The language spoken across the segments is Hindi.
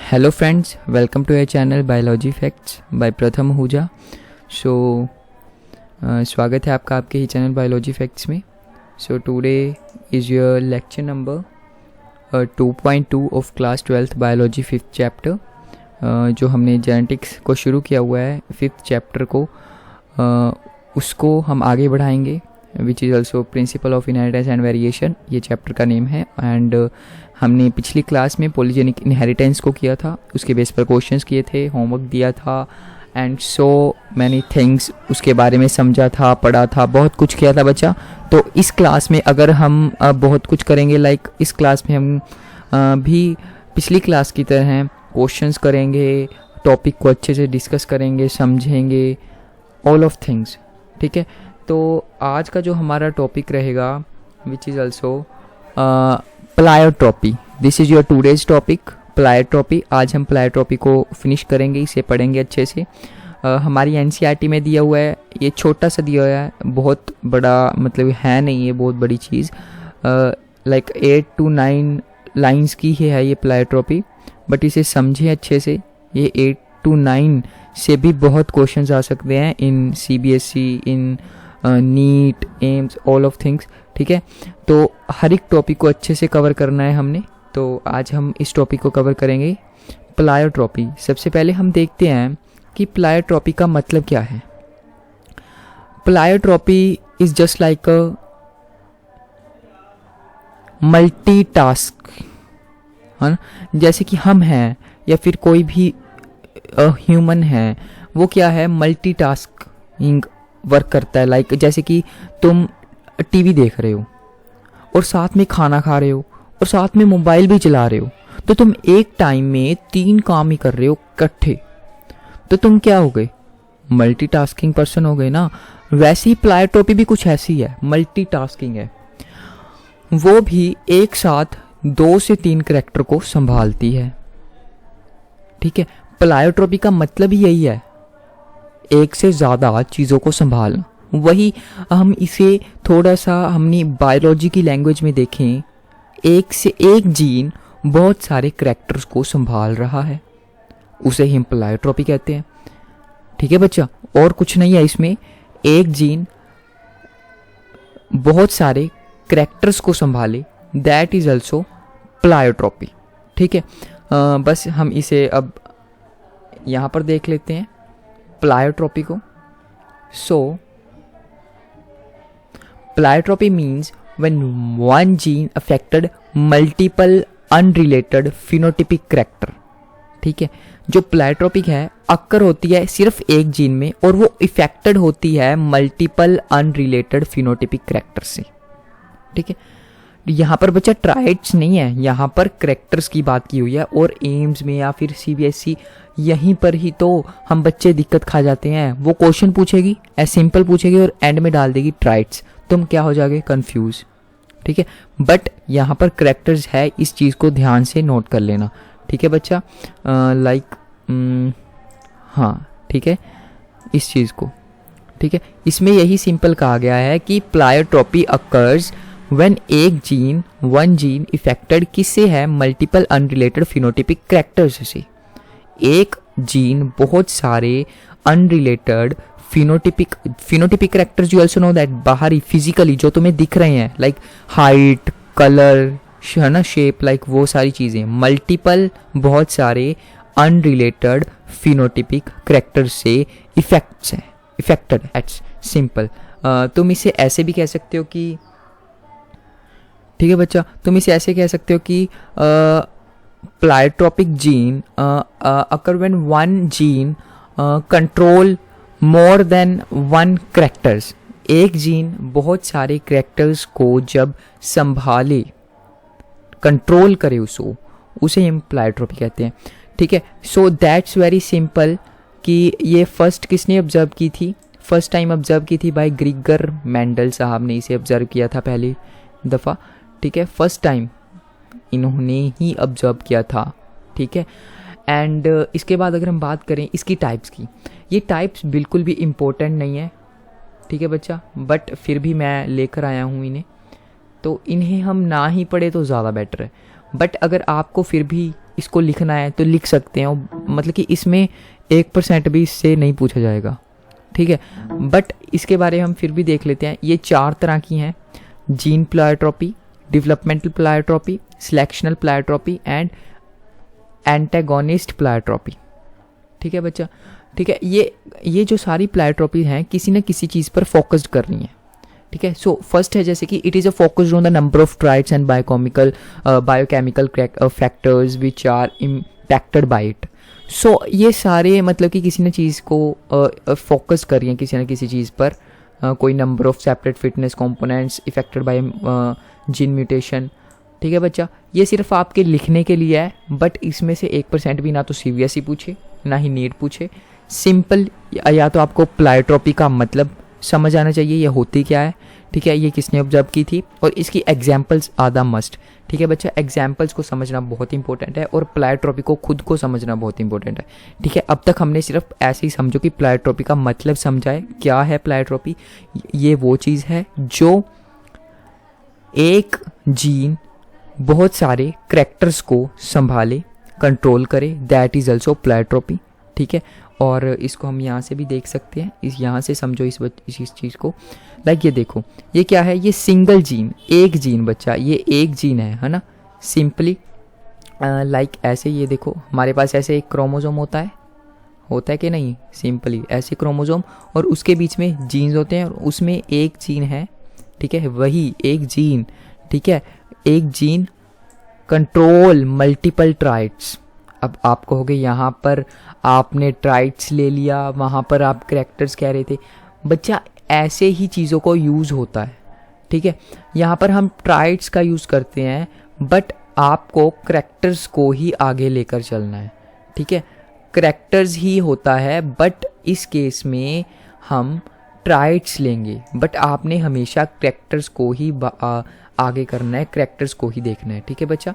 Hello friends, welcome to your channel biology facts by Pratham Ahuja. स्वागत है आपका आपके ही चैनल बायोलॉजी फैक्ट्स में। Today is your lecture number 2.2 of class 12th biology 5th chapter. जो हमने जेनेटिक्स को शुरू किया हुआ है 5th चैप्टर को, उसको हम आगे बढ़ाएंगे, विच is also principle of inheritance and variation, ये चैप्टर का नेम है। एंड हमने पिछली क्लास में पॉलीजेनिक इनहेरिटेंस को किया था, उसके बेस पर क्वेश्चंस किए थे, होमवर्क दिया था एंड सो मैनी थिंग्स उसके बारे में समझा था, पढ़ा था, बहुत कुछ किया था बच्चा। तो इस क्लास में अगर हम बहुत कुछ करेंगे, लाइक इस क्लास में हम भी पिछली क्लास की तरह क्वेश्चंस करेंगे, टॉपिक को अच्छे से डिस्कस करेंगे, समझेंगे, ऑल ऑफ थिंग्स। ठीक है, तो आज का जो हमारा टॉपिक रहेगा which is also pleiotropy. This is your today's topic, pleiotropy. आज हम प्लायोट्रॉपी को फिनिश करेंगे, इसे पढ़ेंगे अच्छे से। हमारी एनसीईआरटी में दिया हुआ है, ये छोटा सा दिया हुआ है, बहुत बड़ा मतलब है नहीं, ये बहुत बड़ी चीज़, लाइक 8 to 9 लाइन्स की है ये प्लायोट्रॉपी, बट इसे समझें अच्छे से। ये 8 to 9 से भी बहुत क्वेश्चंस आ सकते हैं in CBSE, in NEET, AIIMS, all of things. ठीक है, तो हर एक टॉपिक को अच्छे से कवर करना है हमने। तो आज हम इस टॉपिक को कवर करेंगे, प्लायोट्रॉपी। सबसे पहले हम देखते हैं कि प्लायोट्रॉपी का मतलब क्या है। Pleiotropy is just like a multitask, है ना। जैसे कि हम हैं या फिर कोई भी ह्यूमन है, वो क्या है, मल्टीटास्किंग वर्क करता है। लाइक जैसे कि तुम टीवी देख रहे हो और साथ में खाना खा रहे हो और साथ में मोबाइल भी चला रहे हो, तो तुम एक टाइम में 3 काम ही कर रहे हो इकट्ठे, तो तुम क्या हो गए, मल्टीटास्किंग पर्सन हो गए ना। वैसे ही प्लायोट्रॉपी भी कुछ ऐसी है, मल्टीटास्किंग है, वो भी एक साथ 2 से 3 कैरेक्टर को संभालती है। ठीक है, प्लायोट्रॉपी का मतलब ही यही है, एक से ज़्यादा चीज़ों को संभालना। वही हम इसे थोड़ा सा हमने बायोलॉजी की लैंग्वेज में देखें, एक से एक जीन बहुत सारे कैरेक्टर्स को संभाल रहा है, उसे ही हम प्लायोट्रॉपी कहते हैं। ठीक है बच्चा, और कुछ नहीं है इसमें, एक जीन बहुत सारे कैरेक्टर्स को संभाले, दैट इज ऑल्सो प्लायोट्रॉपी। ठीक है, बस हम इसे अब यहाँ पर देख लेते हैं प्लायोट्रॉपी को। सो प्लायोट्रॉपी means when one gene affected multiple unrelated phenotypic character। ठीक है, जो प्लायोट्रॉपिक है अक्कर होती है सिर्फ एक जीन में और वो इफेक्टेड होती है मल्टीपल अनरिलेटेड फिनोटिपिक कैरेक्टर से। ठीक है, यहाँ पर बच्चा ट्राइड्स नहीं है, यहाँ पर कैरेक्टर्स की बात की हुई है। और एम्स में या फिर CBSE यहीं पर ही तो हम बच्चे दिक्कत खा जाते हैं। वो क्वेश्चन पूछेगी, ऐसे सिंपल पूछेगी और एंड में डाल देगी ट्राइड्स, तुम क्या हो जाओगे, कंफ्यूज। ठीक है, बट यहाँ पर कैरेक्टर्स है, इस चीज़ को ध्यान से नोट कर लेना। ठीक है बच्चा, हाँ ठीक है, इस चीज़ को। ठीक है, इसमें यही सिंपल कहा गया है कि pleiotropy occurs when one gene affected किससे है, मल्टीपल अनरिलेटेड फिनोटिपिक कैरेक्टर्स से। एक जीन बहुत सारे unrelated phenotypic characters, you also know that, बाहरी फिजिकली जो तुम्हें दिख रहे हैं, लाइक हाइट, कलर, है ना, शेप, लाइक वो सारी चीज़ें, मल्टीपल बहुत सारे अनरिलेटेड फिनोटिपिक कैरेक्टर्स से इफेक्टेड एट्स सिंपल। तुम इसे ऐसे भी कह सकते हो कि, ठीक है बच्चा, तुम इसे ऐसे कह सकते हो कि pleiotropic gene occur when one gene control more than one characters. एक जीन बहुत सारे कैरेक्टर्स को जब संभाले, कंट्रोल करे उसको, उसे हम प्लायोट्रॉपी कहते हैं। ठीक है, सो दैट्स वेरी सिंपल कि ये फर्स्ट किसने ऑब्जर्व की थी, फर्स्ट टाइम ऑब्जर्व की थी बाय ग्रिगर मेंडल साहब ने इसे ऑब्जर्व किया था पहली दफ़ा। ठीक है, फर्स्ट टाइम इन्होंने ही ऑब्जर्व किया था। ठीक है, एंड इसके बाद अगर हम बात करें इसकी टाइप्स की, ये टाइप्स बिल्कुल भी इम्पोर्टेंट नहीं है। ठीक है बच्चा, बट फिर भी मैं लेकर आया हूँ इन्हें, तो इन्हें हम ना ही पढ़े तो ज़्यादा बेटर है। बट अगर आपको फिर भी इसको लिखना है तो लिख सकते हैं, मतलब कि इसमें 1% भी इससे नहीं पूछा जाएगा, ठीक है। बट इसके बारे में हम फिर भी देख लेते हैं। ये 4 तरह की हैं, जीन प्लायोट्रॉपी, डेवलपमेंटल प्लायोट्रॉपी, सिलेक्शनल प्लायोट्रॉपी एंड एंटागोनिस्ट प्लायोट्रॉपी, ठीक है बच्चा, ठीक है। ये जो सारी प्लायोट्रॉपी हैं किसी न किसी चीज़ पर फोकस्ड कर रही हैं, ठीक है। सो फर्स्ट है जैसे कि it is a focused on the number of traits and biochemical factors which are impacted by it. So ये सारे मतलब कि किसी न चीज़ को फोकस कर रही हैं, किसी न किसी चीज़ पर, कोई number of separate fitness components affected by gene mutation, ठीक है बच्चा। ये सिर्फ आपके लिखने के लिए है, बट इसमें से 1% भी ना तो CBSE पूछे ना ही नीट पूछे। सिंपल, या तो आपको प्लायोट्रॉपी का मतलब समझ आना चाहिए, ये होती क्या है, ठीक है, ये किसने ऑब्जर्व की थी, और इसकी एग्जाम्पल्स आधा मस्ट, ठीक है बच्चा। एग्जाम्पल्स को समझना बहुत इंपॉर्टेंट है और प्लायोट्रॉपी को खुद को समझना बहुत इंपॉर्टेंट है, ठीक है। अब तक हमने सिर्फ ऐसे ही समझो कि प्लायोट्रॉपी का मतलब समझाए। क्या है प्लायोट्रॉपी? ये वो चीज़ है जो एक जीन बहुत सारे करैक्टर्स को संभाले, कंट्रोल करे, दैट इज़ ऑल्सो प्लायोट्रॉपी, ठीक है। और इसको हम यहाँ से भी देख सकते हैं, यहाँ से समझो इस चीज़ को। लाइक ये देखो, ये क्या है, ये सिंगल जीन, एक जीन बच्चा, ये एक जीन है ना, सिंपली लाइक ऐसे। ये देखो हमारे पास ऐसे एक क्रोमोसोम होता है कि नहीं, सिंपली ऐसे क्रोमोसोम, और उसके बीच में जीन्स होते हैं और उसमें एक जीन है, ठीक है, वही एक जीन, ठीक है, एक जीन कंट्रोल मल्टीपल ट्राइट्स। अब आप कहोगे यहाँ पर आपने ट्राइट्स ले लिया, वहाँ पर आप करैक्टर्स कह रहे थे, बच्चा ऐसे ही चीज़ों को यूज़ होता है, ठीक है। यहाँ पर हम ट्राइट्स का यूज़ करते हैं, बट आपको करैक्टर्स को ही आगे लेकर चलना है, ठीक है। करैक्टर्स ही होता है, बट इस केस में हम ट्राइट्स लेंगे, बट आपने हमेशा करैक्टर्स को ही आगे करना है, करैक्टर्स को ही देखना है, ठीक है बच्चा।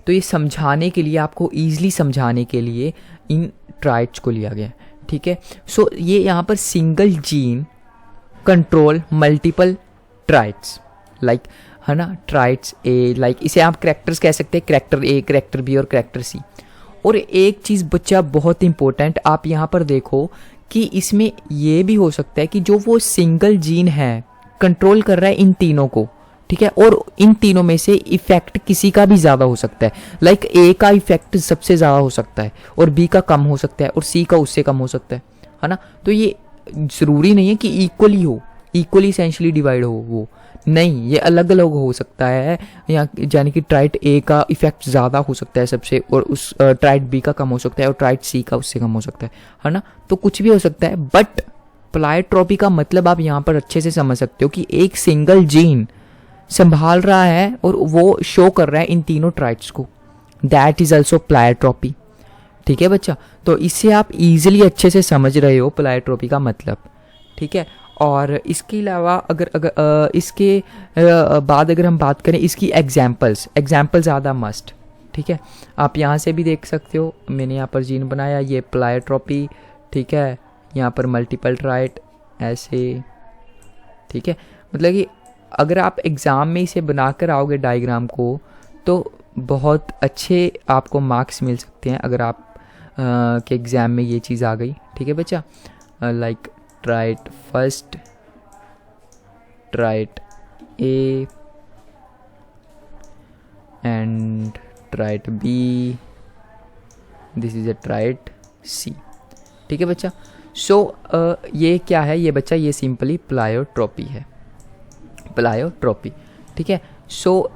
तो ये समझाने के लिए, आपको ईजिली समझाने के लिए इन ट्राइट्स को लिया गया है, ठीक है। सो ये यहाँ पर single gene control multiple traits, like है ना, ट्राइट्स ए, लाइक इसे आप करैक्टर्स कह सकते हैं, करैक्टर ए, करैक्टर बी और करैक्टर सी। और एक चीज़ बच्चा बहुत इंपॉर्टेंट, आप यहाँ पर देखो कि इसमें ये भी हो सकता है कि जो वो सिंगल जीन है कंट्रोल कर रहा है इन तीनों को, ठीक है, और इन तीनों में से इफेक्ट किसी का भी ज़्यादा हो सकता है। लाइक ए का इफेक्ट सबसे ज़्यादा हो सकता है और बी का कम हो सकता है और सी का उससे कम हो सकता है ना। तो ये ज़रूरी नहीं है कि इक्वली हो, इक्वली एसेंशियली डिवाइड हो, वो नहीं, ये अलग अलग हो सकता है। यानी कि ट्राइट ए का इफेक्ट ज़्यादा हो सकता है सबसे, और उस ट्राइट बी का कम हो सकता है, और ट्राइट सी का उससे कम हो सकता है ना। तो कुछ भी हो सकता है, बट प्लायोट्रॉपी का मतलब आप यहाँ पर अच्छे से समझ सकते हो कि एक सिंगल जीन संभाल रहा है और वो शो कर रहा है इन तीनों ट्राइट्स को, दैट इज ऑल्सो प्लायोट्रॉपी, ठीक है बच्चा। तो इससे आप इजीली अच्छे से समझ रहे हो प्लायोट्रॉपी का मतलब, ठीक है। और इसके अलावा अगर इसके बाद अगर हम बात करें इसकी एग्जाम्पल्स ज़्यादा मस्ट, ठीक है। आप यहाँ से भी देख सकते हो, मैंने यहाँ पर जीन बनाया, ये प्लायोट्रॉपी, ठीक है, यहाँ पर मल्टीपल ट्राइट ऐसे, ठीक है। मतलब कि अगर आप एग्ज़ाम में इसे बनाकर आओगे डायग्राम को, तो बहुत अच्छे आपको मार्क्स मिल सकते हैं अगर आप के एग्ज़ाम में ये चीज़ आ गई, ठीक है बच्चा। Like trait first, trait A and trait B, this is a trait C, ठीक है बच्चा। सो ये क्या है ये बच्चा, ये सिंपली प्लायोट्रॉपी है, प्लायोट्रॉपी, ठीक है। सो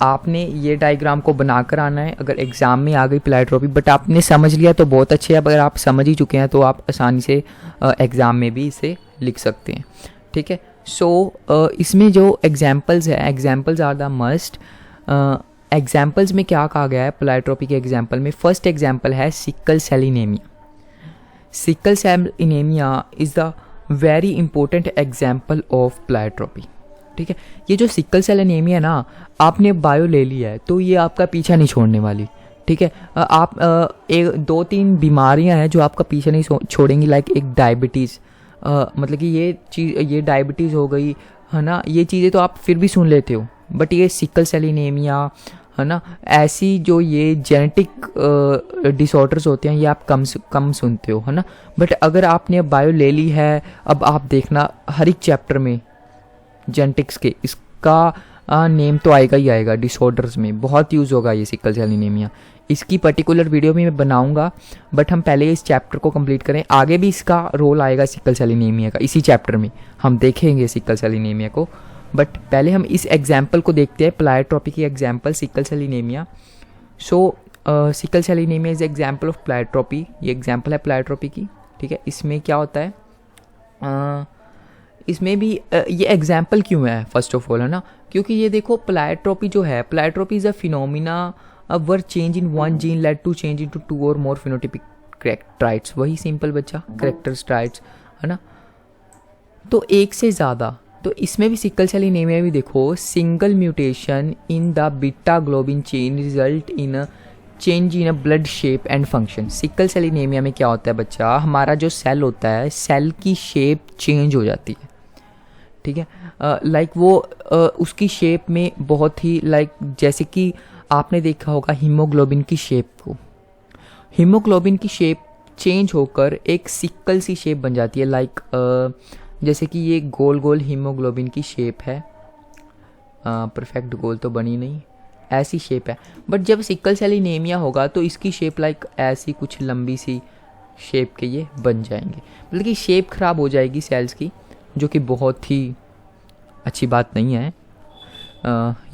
आपने ये डायग्राम को बनाकर आना है अगर एग्ज़ाम में आ गई प्लायोट्रॉपी, बट आपने समझ लिया तो बहुत अच्छे है। अगर आप समझ ही चुके हैं तो आप आसानी से एग्ज़ाम में भी इसे लिख सकते हैं, ठीक है। सो इसमें जो एग्जाम्पल्स है, examples are the must. Examples में क्या कहा गया है प्लायोट्रॉपी के एग्जाम्पल में? फर्स्ट एग्जाम्पल है sickle cell anaemia. Sickle cell anaemia is the very important example of pleiotropy, ठीक है। ये जो सिकल सेल एनीमिया है ना, आपने बायो ले लिया है तो ये आपका पीछा नहीं छोड़ने वाली, ठीक है। आप एक दो तीन बीमारियां हैं जो आपका पीछा नहीं छोड़ेंगी, लाइक एक डायबिटीज़, मतलब कि ये चीज़, ये डायबिटीज़ हो गई है ना, ये चीज़ें तो आप फिर भी सुन लेते हो, बट ये सिकल सेल एनीमिया है ना। ऐसी जो ये जेनेटिक डिसऑर्डर्स होते हैं ये आप कम सुनते हो, है ना। बट अगर आपने बायो ले ली है, अब आप देखना हर एक चैप्टर में जेनेटिक्स के इसका नेम तो आएगा ही आएगा। डिसऑर्डर्स में बहुत यूज़ होगा ये सिकल सेल एनीमिया। इसकी पर्टिकुलर वीडियो भी मैं बनाऊंगा, बट हम पहले इस चैप्टर को कंप्लीट करें। आगे भी इसका रोल आएगा सिकल सेल एनीमिया का, इसी चैप्टर में हम देखेंगे सिकल सेल एनीमिया को। बट पहले हम इस एग्जाम्पल को देखते हैं, प्लाइट्रोपी की example sickle cell anaemia. So sickle cell anaemia is example of pleiotropy. ये एग्जाम्पल है प्लाइट्रोपी की, ठीक है। इसमें क्या होता है, इसमें भी ये एग्जाम्पल क्यों है फर्स्ट ऑफ ऑल, है ना, क्योंकि ये देखो प्लाइट्रोपी जो है, pleiotropy is a phenomena where change in one gene lead to change into 2 और मोर फिनोटिपिक ट्राइट्स। वही सिंपल बच्चा, कैरेक्टर्स ट्राइट्स, है ना। तो एक से ज़्यादा, तो इसमें भी सिकल सेल एनीमिया भी देखो, single mutation in the beta globin chain result in a change in a blood shape and function. Sickle cell anaemia में क्या होता है बच्चा, हमारा जो सेल होता है, सेल की शेप चेंज हो जाती है, ठीक है। लाइक वो उसकी शेप में बहुत ही लाइक, जैसे कि आपने देखा होगा हीमोग्लोबिन की शेप को, हीमोग्लोबिन की शेप चेंज होकर एक सिक्कल सी शेप बन जाती है। लाइक जैसे कि ये गोल गोल हीमोग्लोबिन की शेप है, परफेक्ट गोल तो बनी नहीं, ऐसी शेप है। बट जब सिकल सेल एनीमिया होगा तो इसकी शेप लाइक ऐसी कुछ लंबी सी शेप के ये बन जाएंगे, मतलब कि शेप खराब हो जाएगी सेल्स की, जो कि बहुत ही अच्छी बात नहीं है।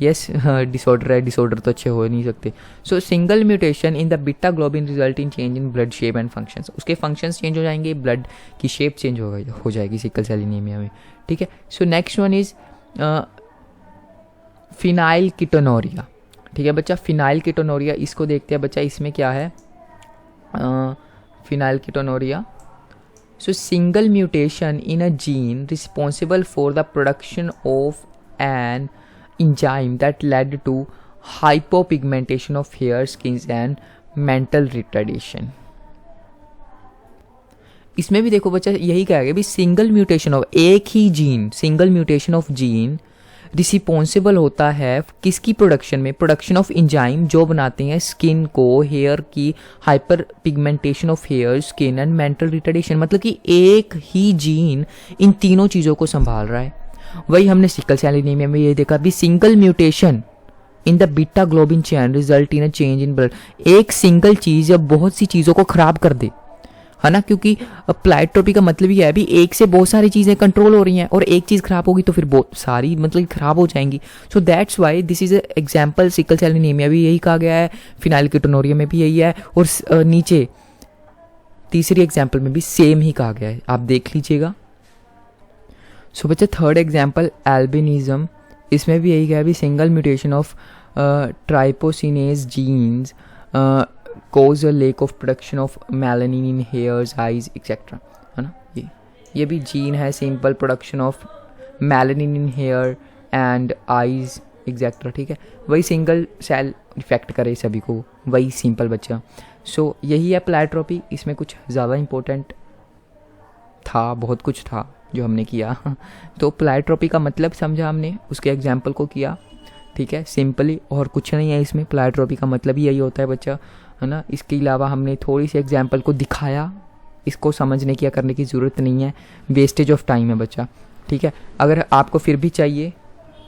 यस, डिसऑर्डर है, डिसऑर्डर तो अच्छे हो नहीं सकते। सो single mutation in the beta globin result in change in blood shape and functions. उसके फंक्शंस चेंज हो जाएंगे, ब्लड की शेप चेंज हो जाएगी सिकल सेल एनीमिया में, ठीक है। सो next one is phenyl ketonuria, ठीक है बच्चा। फिनाइल कीटोनूरिया, इसको देखते हैं बच्चा, इसमें क्या है, phenyl ketonuria. So single mutation in a gene responsible for the production of an enzyme that led to hypopigmentation of hair, skin and mental retardation। इसमें भी देखो बच्चा यही कहेगा भी सिंगल म्यूटेशन ऑफ एक ही gene, single mutation of gene responsible होता है किसकी प्रोडक्शन में, प्रोडक्शन ऑफ एंजाइम जो बनाते हैं स्किन को, हेयर की hyper pigmentation of hair, skin and mental retardation. मतलब कि एक ही जीन इन तीनों चीज़ों को संभाल रहा है। वही हमने सिकल सेल एनीमिया में ये देखा भी, single mutation in the beta globin chain result in a change in blood. एक सिंगल चीज़ जब बहुत सी चीज़ों को खराब कर दे, है ना, क्योंकि प्लाइट्रोपी का मतलब ये है भी एक से बहुत सारी चीज़ें कंट्रोल हो रही हैं और एक चीज़ खराब होगी तो फिर बहुत सारी मतलब खराब हो जाएंगी। So that's why this is example. Sickle cell anaemia भी यही कहा गया है, फिनाइल कीटोनूरिया में भी यही है, और नीचे तीसरी एग्जाम्पल में भी सेम ही कहा गया है, आप देख लीजिएगा। सो बच्चे थर्ड एग्जाम्पल एल्बिनिज्म, इसमें भी यही कहा है भी single mutation of tyrosinase genes cause a lack of production of melanin in hairs, eyes, etc. है ना। ये भी जीन है, simple production of melanin in hair and eyes etcetera, ठीक है। वही सिंगल सेल इफेक्ट करे सभी को, वही सिंपल बच्चा। सो यही है प्लाइट्रोपी। इसमें कुछ ज़्यादा इम्पोर्टेंट था, बहुत कुछ था जो हमने किया। तो प्लाइट्रोपी का मतलब समझा हमने, उसके एग्जाम्पल को किया, ठीक है, सिंपली, और कुछ नहीं है इसमें। प्लाइट्रोपी का मतलब ही यही होता है बच्चा, है ना। इसके अलावा हमने थोड़ी सी एग्जाम्पल को दिखाया, इसको समझने की या करने की ज़रूरत नहीं है, वेस्टेज ऑफ टाइम है बच्चा, ठीक है। अगर आपको फिर भी चाहिए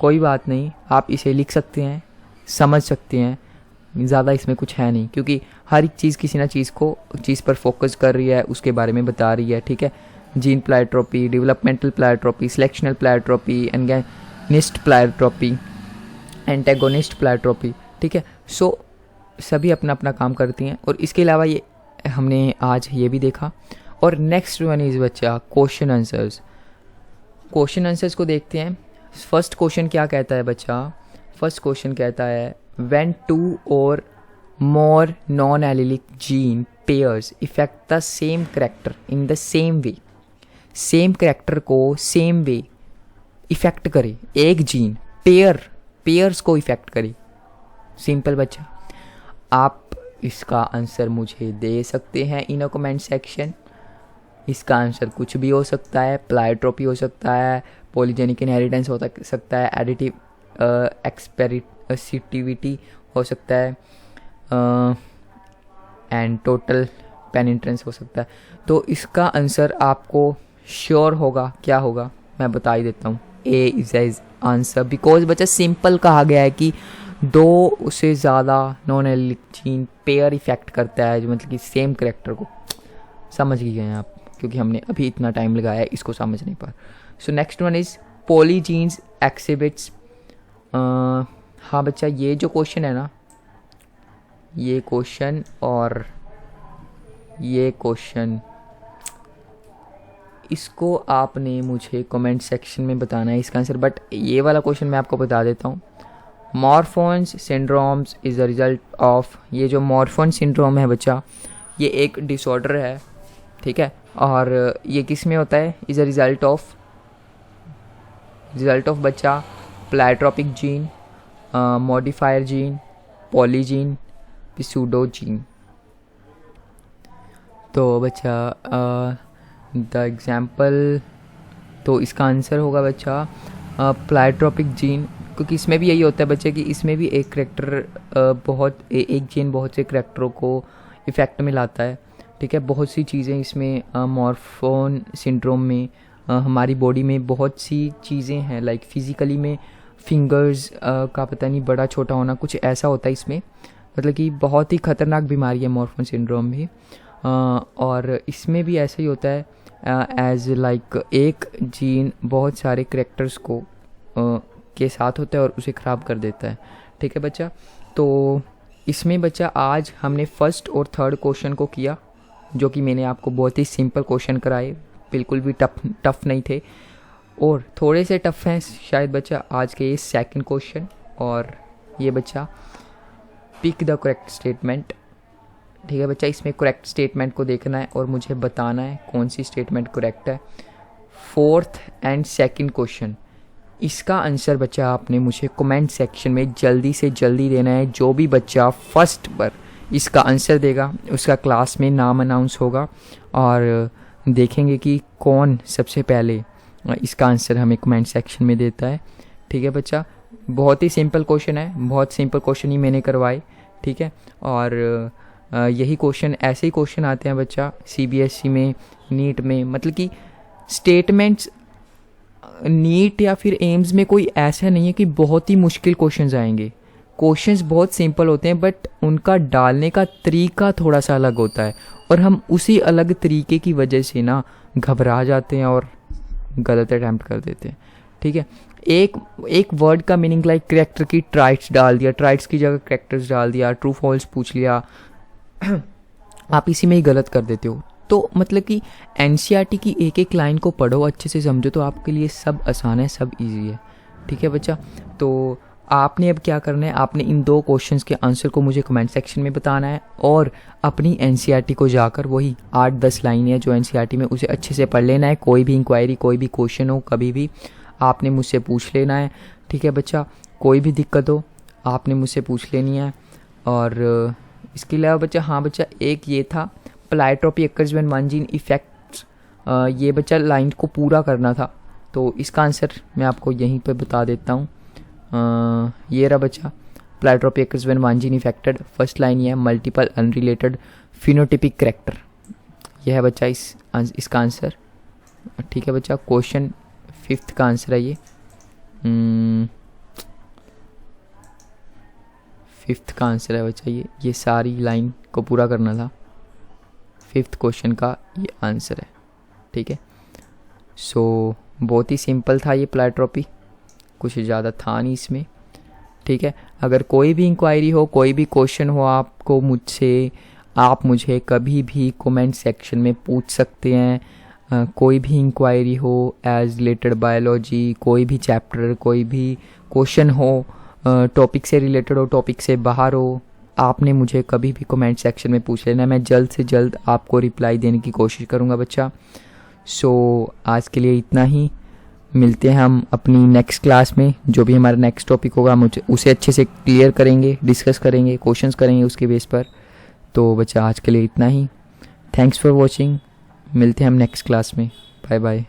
कोई बात नहीं, आप इसे लिख सकते हैं, समझ सकते हैं, ज़्यादा इसमें कुछ है नहीं, क्योंकि हर एक चीज़ किसी ना चीज़ पर फोकस कर रही है, उसके बारे में बता रही है, ठीक है। जीन प्लाइट्रोपी, डेवलपमेंटल प्लाइट्रोपी, सिलेक्शनल प्लाइट्रोपी, एंगेनिस्ट प्लाइट्रोपी, एंटेगोनिस्ट प्लाइट्रोपी, ठीक है। सो सभी अपना अपना काम करती हैं, और इसके अलावा ये हमने आज ये भी देखा। और नेक्स्ट वन इज़ बच्चा क्वेश्चन आंसर्स। क्वेश्चन आंसर्स को देखते हैं। फर्स्ट क्वेश्चन क्या कहता है बच्चा, फर्स्ट क्वेश्चन कहता है व्हेन 2 और more non allylic gene pairs effect the same character in the same way, same character को सेम वे इफेक्ट करे, एक जीन पेयर्स को इफेक्ट करे, सिंपल बच्चा। आप इसका आंसर मुझे दे सकते हैं इन अ कमेंट सेक्शन। इसका आंसर कुछ भी हो सकता है, प्लाइट्रोपी हो सकता है, पॉलीजेनिक इनहेरिटेंस हो सकता है, एडिटिव एक्सपेरिसिटिविटी हो सकता है एंड टोटल पेनिट्रेंस हो सकता है। तो इसका आंसर आपको श्योर होगा, क्या होगा मैं बता ही देता हूँ, ए इज आंसर। बिकॉज बच्चा सिंपल कहा गया है कि 2 से ज़्यादा non allylic gene pair effect करता है, जो मतलब कि सेम करेक्टर को। समझ गए हैं आप, क्योंकि हमने अभी इतना टाइम लगाया है इसको समझने पर। So next one is polygenes exhibits. हाँ बच्चा, ये जो क्वेश्चन है ना, ये क्वेश्चन और ये क्वेश्चन, इसको आपने मुझे कमेंट सेक्शन में बताना है इसका आंसर। बट ये वाला क्वेश्चन मैं आपको बता देता हूँ। Marfan's syndromes is the result of, ये जो मॉर्फन सिंड्रोम है बच्चा, ये एक डिसऑर्डर है, ठीक है। और ये किस में होता है, इज़ अ रिज़ल्ट ऑफ बच्चा प्लाइट्रोपिक gene, modifier gene, polygene, पिसूडो gene. तो बच्चा द एग्जाम्पल, तो इसका आंसर होगा बच्चा प्लाइट्रोपिक जीन, क्योंकि इसमें भी यही होता है बच्चे कि इसमें भी एक करैक्टर एक जीन बहुत से करैक्टरों को इफ़ेक्ट में लाता है, ठीक है। बहुत सी चीज़ें इसमें मॉर्फन सिंड्रोम में हमारी बॉडी में बहुत सी चीज़ें हैं, लाइक फिज़िकली में फिंगर्स का पता नहीं बड़ा छोटा होना, कुछ ऐसा होता है इसमें। मतलब कि बहुत ही ख़तरनाक बीमारी है मॉर्फन सिंड्रोम भी। और इसमें भी ऐसा ही होता है एज लाइक एक जीन बहुत सारे करैक्टर्स को के साथ होता है और उसे ख़राब कर देता है, ठीक है बच्चा। तो इसमें बच्चा आज हमने फर्स्ट और थर्ड क्वेश्चन को किया, जो कि मैंने आपको बहुत ही सिंपल क्वेश्चन कराए, बिल्कुल भी टफ नहीं थे, और थोड़े से टफ हैं शायद बच्चा आज के ये सेकंड क्वेश्चन। और ये बच्चा पिक द करेक्ट स्टेटमेंट, ठीक है बच्चा। इसमें करेक्ट स्टेटमेंट को देखना है और मुझे बताना है कौन सी स्टेटमेंट करेक्ट है। फोर्थ एंड सेकंड क्वेश्चन, इसका आंसर बच्चा आपने मुझे कमेंट सेक्शन में जल्दी से जल्दी देना है। जो भी बच्चा फर्स्ट पर इसका आंसर देगा उसका क्लास में नाम अनाउंस होगा, और देखेंगे कि कौन सबसे पहले इसका आंसर हमें कमेंट सेक्शन में देता है, ठीक है बच्चा। बहुत ही सिंपल क्वेश्चन है, बहुत सिंपल क्वेश्चन ही मैंने करवाए, ठीक है। और यही क्वेश्चन, ऐसे ही क्वेश्चन आते हैं बच्चा CBSE में, नीट में। मतलब कि स्टेटमेंट्स नीट या फिर एम्स में कोई ऐसा नहीं है कि बहुत ही मुश्किल क्वेश्चंस आएंगे। क्वेश्चंस बहुत सिंपल होते हैं, बट उनका डालने का तरीका थोड़ा सा अलग होता है, और हम उसी अलग तरीके की वजह से ना घबरा जाते हैं और गलत अटैम्प्ट कर देते हैं, ठीक है। एक वर्ड का मीनिंग लाइक करैक्टर की ट्राइट्स डाल दिया, ट्राइट्स की जगह करैक्टर्स डाल दिया, ट्रू फॉल्स पूछ लिया, आप इसी में ही गलत कर देते हो। तो मतलब कि NCERT की एक एक लाइन को पढ़ो, अच्छे से समझो, तो आपके लिए सब आसान है, सब इजी है, ठीक है बच्चा। तो आपने अब क्या करना है, आपने इन 2 क्वेश्चंस के आंसर को मुझे कमेंट सेक्शन में बताना है, और अपनी NCERT को जाकर वही 8-10 लाइनें हैं जो NCERT में, उसे अच्छे से पढ़ लेना है। कोई भी इंक्वायरी, कोई भी क्वेश्चन हो, कभी भी आपने मुझसे पूछ लेना है, ठीक है बच्चा। कोई भी दिक्कत हो आपने मुझसे पूछ लेनी है। और इसके अलावा बच्चा, हाँ बच्चा, एक ये था प्लाइट्रोपी occurs when one gene effects, ये बच्चा लाइन को पूरा करना था, तो इसका आंसर मैं आपको यहीं पे बता देता हूँ। ये रहा बच्चा, pleiotropy occurs when one gene affected, first line ये है मल्टीपल अनरिलेटेड फिनोटिपिक करैक्टर, यह है बच्चा इसका आंसर, ठीक है बच्चा। क्वेश्चन 5th का आंसर है ये, 5th का आंसर है बच्चा ये सारी लाइन को पूरा करना था, 5th क्वेश्चन का ये आंसर है, ठीक है। सो बहुत ही सिंपल था ये प्लाइट्रोपी, कुछ ज़्यादा था नहीं इसमें, ठीक है। अगर कोई भी इंक्वायरी हो, कोई भी क्वेश्चन हो आपको मुझसे, आप मुझे कभी भी कमेंट सेक्शन में पूछ सकते हैं। कोई भी इंक्वायरी हो एज रिलेटेड बायोलॉजी, कोई भी चैप्टर, कोई भी क्वेश्चन हो, टॉपिक से रिलेटेड हो, टॉपिक से बाहर हो, आपने मुझे कभी भी कमेंट सेक्शन में पूछ लेना है। मैं जल्द से जल्द आपको रिप्लाई देने की कोशिश करूँगा बच्चा। सो आज के लिए इतना ही, मिलते हैं हम अपनी नेक्स्ट क्लास में। जो भी हमारा नेक्स्ट टॉपिक होगा हम उसे अच्छे से क्लियर करेंगे, डिस्कस करेंगे, क्वेश्चंस करेंगे उसके बेस पर। तो बच्चा आज के लिए इतना ही, थैंक्स फॉर वॉचिंग, मिलते हैं हम नेक्स्ट क्लास में, बाय बाय।